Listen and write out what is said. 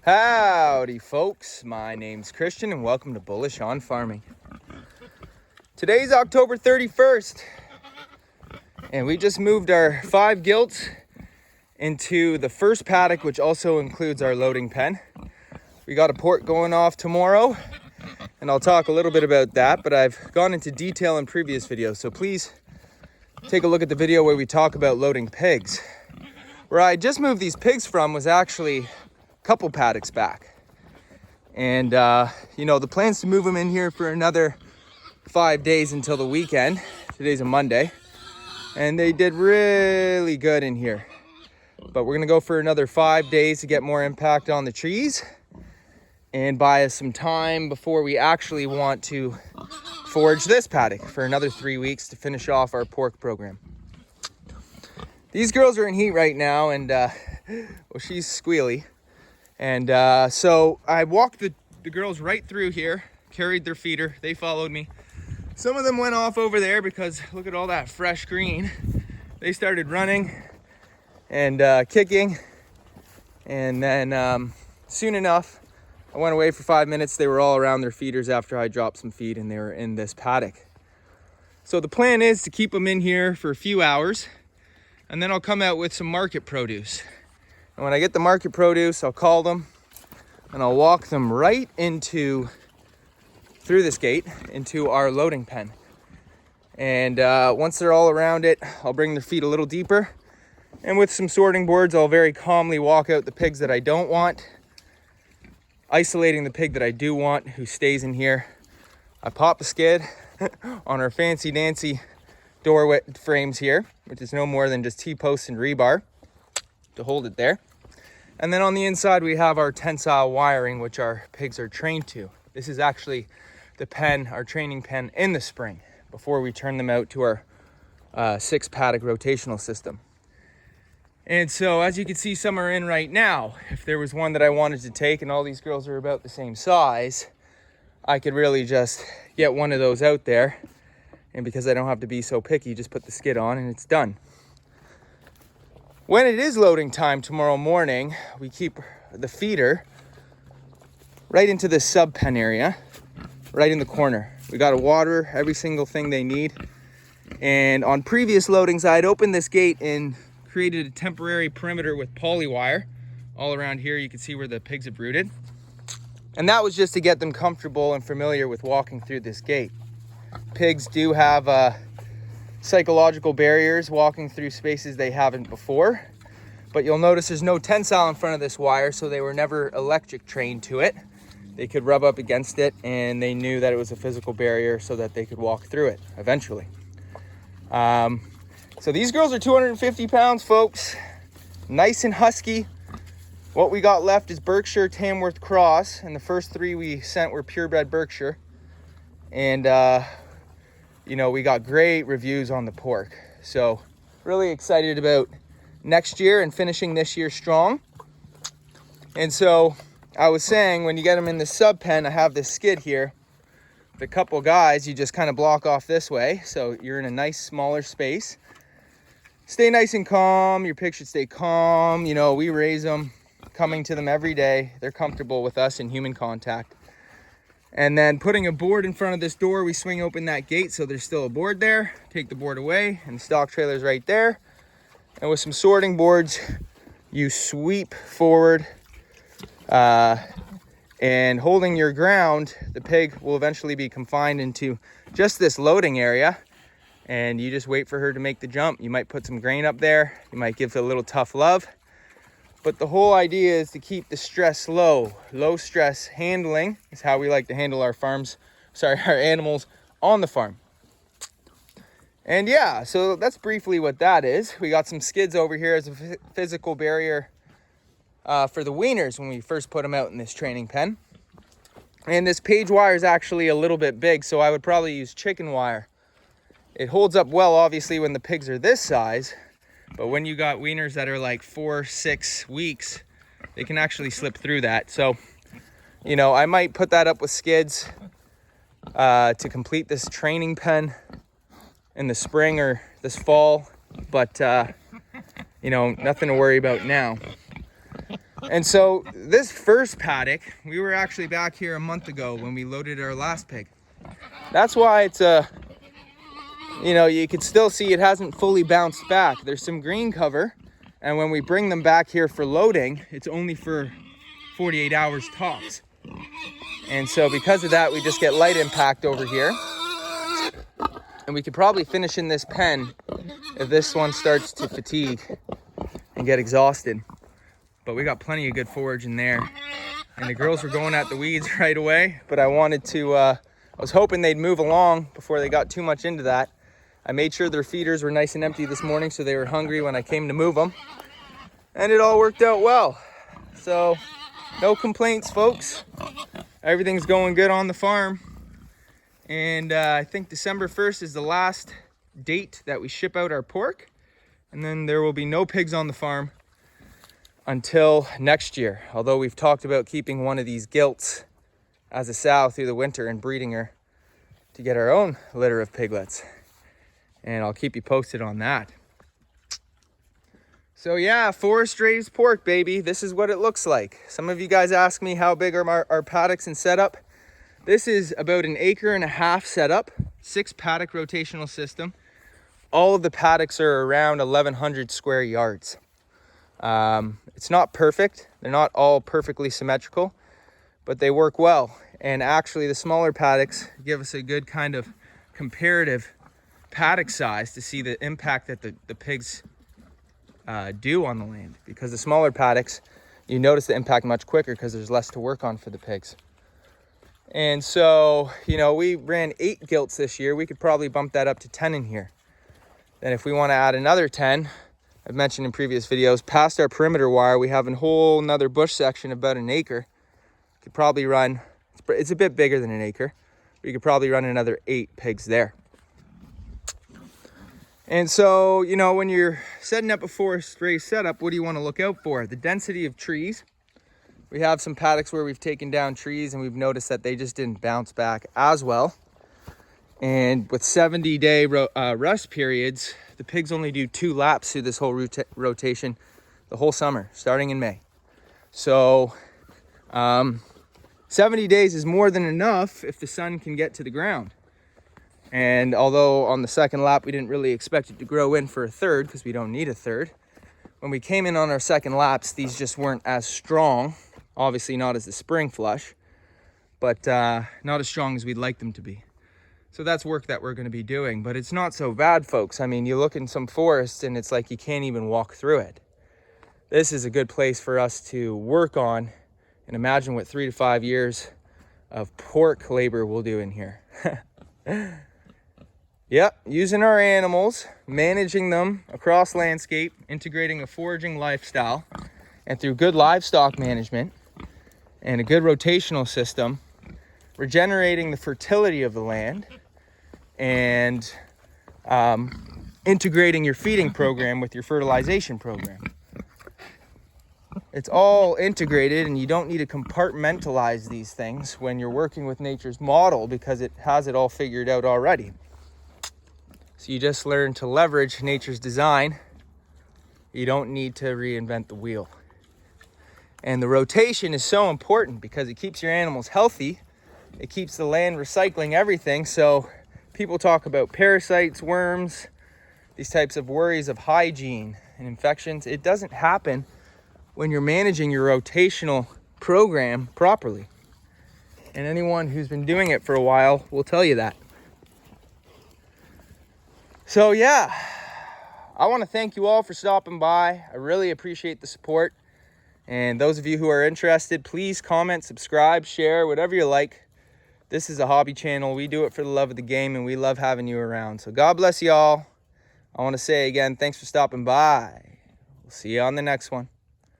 Howdy folks, my name's Christian and welcome to Bullish on Farming. Today's October 31st and we just moved our 5 gilts into the first paddock, which also includes our loading pen. We got a port going off tomorrow and I'll talk a little bit about that, but I've gone into detail in previous videos, so please take a look at the video where we talk about loading pigs. Where I just moved these pigs from was actually couple paddocks back, and the plan's to move them in here for another 5 days until the weekend. Today's a Monday and they did really good in here, but we're gonna go for another 5 days to get more impact on the trees and buy us some time before we actually want to forage this paddock for another 3 weeks to finish off our pork program. These girls are in heat right now, and well, she's squealy. And so I walked the girls right through here, carried their feeder, they followed me. Some of them went off over there because look at all that fresh green. They started running and kicking. And then soon enough, I went away for 5 minutes. They were all around their feeders after I dropped some feed and they were in this paddock. So the plan is to keep them in here for a few hours and then I'll come out with some market produce. And when I get the market produce, I'll call them and I'll walk them right through this gate into our loading pen. And once they're all around it, I'll bring their feet a little deeper. And with some sorting boards, I'll very calmly walk out the pigs that I don't want, isolating the pig that I do want, who stays in here. I pop a skid on our fancy dancy door frames here, which is no more than just T-posts and rebar to hold it there. And then on the inside, we have our tensile wiring, which our pigs are trained to. This is actually the pen, our training pen in the spring, before we turn them out to our 6 paddock rotational system. And so as you can see, some are in right now. If there was one that I wanted to take and all these girls are about the same size, I could really just get one of those out there. And because I don't have to be so picky, just put the skid on and it's done. When it is loading time tomorrow morning, we keep the feeder right into this sub pen area, right in the corner. We got to water every single thing they need. And on previous loadings, I'd opened this gate and created a temporary perimeter with poly wire. All around here, you can see where the pigs have rooted. And that was just to get them comfortable and familiar with walking through this gate. Pigs do have psychological barriers walking through spaces they haven't before, but you'll notice there's no tensile in front of this wire, so they were never electric trained to it. They could rub up against it and they knew that it was a physical barrier so that they could walk through it eventually. So these girls are 250 pounds, folks, nice and husky. What we got left is Berkshire Tamworth Cross, and the first 3 we sent were purebred Berkshire. And we got great reviews on the pork. So really excited about next year and finishing this year strong. And so I was saying, when you get them in the sub pen, I have this skid here. The couple guys, you just kind of block off this way. So you're in a nice smaller space. Stay nice and calm. Your pig should stay calm. We raise them, coming to them every day. They're comfortable with us in human contact. And then putting a board in front of this door, we swing open that gate so there's still a board there. Take the board away and the stock trailer's right there. And with some sorting boards, you sweep forward and holding your ground, the pig will eventually be confined into just this loading area. And you just wait for her to make the jump. You might put some grain up there. You might give it a little tough love. But the whole idea is to keep the stress low. Low stress handling is how we like to handle our animals on the farm. And yeah, so that's briefly what that is. We got some skids over here as a physical barrier for the weaners when we first put them out in this training pen. And this page wire is actually a little bit big, so I would probably use chicken wire. It holds up well, obviously, when the pigs are this size. But when you got weaners that are like 4-6 weeks, they can actually slip through that. So, I might put that up with skids to complete this training pen in the spring or this fall. But, nothing to worry about now. And so this first paddock, we were actually back here a month ago when we loaded our last pig. That's why it's you know, you can still see it hasn't fully bounced back. There's some green cover, and when we bring them back here for loading, it's only for 48 hours tops. And so because of that, we just get light impact over here. And we could probably finish in this pen if this one starts to fatigue and get exhausted. But we got plenty of good forage in there. And the girls were going at the weeds right away, but I wanted to, I was hoping they'd move along before they got too much into that. I made sure their feeders were nice and empty this morning so they were hungry when I came to move them. And it all worked out well. So no complaints, folks. Everything's going good on the farm. And I think December 1st is the last date that we ship out our pork. And then there will be no pigs on the farm until next year. Although we've talked about keeping one of these gilts as a sow through the winter and breeding her to get our own litter of piglets. And I'll keep you posted on that. So yeah, forest raised pork, baby. This is what it looks like. Some of you guys ask me how big are our paddocks and setup. This is about 1.5 acre setup, 6 paddock rotational system. All of the paddocks are around 1,100 square yards. It's not perfect. They're not all perfectly symmetrical, but they work well. And actually the smaller paddocks give us a good kind of comparative paddock size to see the impact that the pigs do on the land. Because the smaller paddocks, you notice the impact much quicker because there's less to work on for the pigs. And so, you know, we ran 8 gilts this year. We could probably bump that up to 10 in here. Then if we want to add another 10, I've mentioned in previous videos, past our perimeter wire, we have a whole another bush section about 1 acre. Could probably run, it's a bit bigger than 1 acre. We could probably run another 8 pigs there. And so, you know, when you're setting up a forest raised setup, what do you want to look out for? The density of trees. We have some paddocks where we've taken down trees and we've noticed that they just didn't bounce back as well. And with 70-day rest periods, the pigs only do 2 laps through this whole rotation the whole summer, starting in May. So 70 days is more than enough if the sun can get to the ground. And although on the second lap, we didn't really expect it to grow in for a third because we don't need a third. When we came in on our second laps, these just weren't as strong. Obviously not as the spring flush, but not as strong as we'd like them to be. So that's work that we're going to be doing, but it's not so bad, folks. I mean, you look in some forests and it's like you can't even walk through it. This is a good place for us to work on and imagine what 3 to 5 years of pork labor we'll do in here. Yep, using our animals, managing them across landscape, integrating a foraging lifestyle, and through good livestock management and a good rotational system, regenerating the fertility of the land, and integrating your feeding program with your fertilization program. It's all integrated, and you don't need to compartmentalize these things when you're working with nature's model because it has it all figured out already. So you just learn to leverage nature's design. You don't need to reinvent the wheel. And the rotation is so important because it keeps your animals healthy. It keeps the land recycling everything. So people talk about parasites, worms, these types of worries of hygiene and infections. It doesn't happen when you're managing your rotational program properly. And anyone who's been doing it for a while will tell you that. So yeah, I want to thank you all for stopping by. I really appreciate the support. And those of you who are interested, please comment, subscribe, share, whatever you like. This is a hobby channel. We do it for the love of the game, and we love having you around. So God bless you all. I want to say again, thanks for stopping by. We'll see you on the next one.